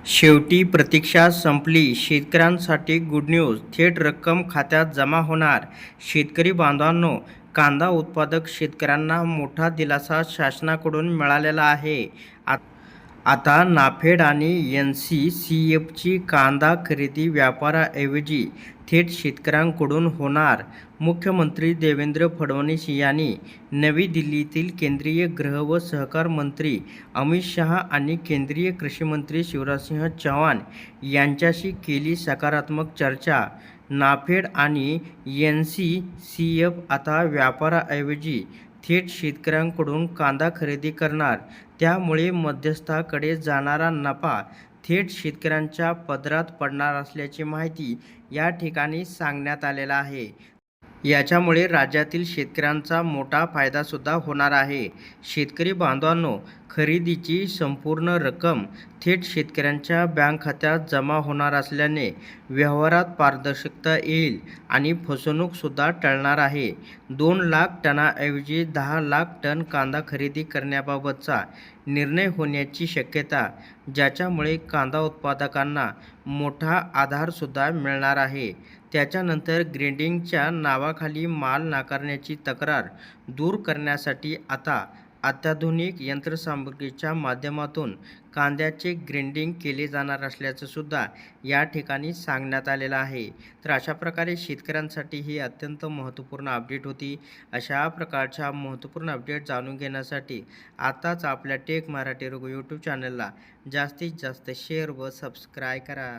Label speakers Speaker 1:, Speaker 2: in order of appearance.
Speaker 1: शेवटी प्रतीक्षा संपली. शेतकऱ्यांसाठी गुड न्यूज. थेट रक्कम खात्यात जमा होणार. शेतकरी बांधवांनो, कांदा उत्पादक शेतकऱ्यांना मोठा दिलासा शासनाकडून मिळालेला आहे. आता नाफेड आणि NCCFची कांदा खरेदी व्यापाऱ्याऐवजी थेट शेतकऱ्यांकडून होणार. मुख्यमंत्री देवेंद्र फडणवीस यांनी नवी दिल्लीतील केंद्रीय गृह व सहकार मंत्री अमित शहा आणि केंद्रीय कृषी मंत्री शिवराजसिंह चौहान यांच्याशी केली सकारात्मक चर्चा. नाफेड आणि NCCF आता व्यापाऱ्याऐवजी थेट शेतकऱ्यांकडून कांदा खरेदी करणार. त्यामुळे मध्यस्थाकडे जाणारा नफा थेट शेतकऱ्यांच्या पदरात पडणार असल्याची माहिती या ठिकाणी सांगण्यात आलेला आहे. याच्यामुळे राज्यातील शेतकऱ्यांचा मोठा फायदासुद्धा होणार आहे. शेतकरी बांधवांनो, खरेदीची संपूर्ण रक्कम थेट शेतकऱ्यांच्या बँक खात्यात जमा होणार असल्याने व्यवहारात पारदर्शकता येईल आणि फसवणूकसुद्धा टळणार आहे. 2 लाख टनाऐवजी 10 लाख टन कांदा खरेदी करण्याबाबतचा निर्णय होण्याची शक्यता, ज्याच्यामुळे कांदा उत्पादकांना मोठा आधारसुद्धा मिळणार आहे. त्याच्यानंतर ग्रेडिंगच्या नावाखाली माल नाकारण्याची तक्रार दूर करण्यासाठी आता अत्याधुनिक यंत्रसामुग्रीच्या माध्यमातून कांद्याचे ग्रेडिंग केले जाणार असल्याचं सुद्धा या ठिकाणी सांगण्यात आलेलं आहे. तर अशा प्रकारे शेतकऱ्यांसाठी ही अत्यंत महत्त्वपूर्ण अपडेट होती. अशा प्रकारच्या महत्त्वपूर्ण अपडेट जाणून घेण्यासाठी आताच आपल्या टेक मराठी रघु यूट्यूब चॅनलला जास्तीत जास्त शेअर व सबस्क्राईब करा.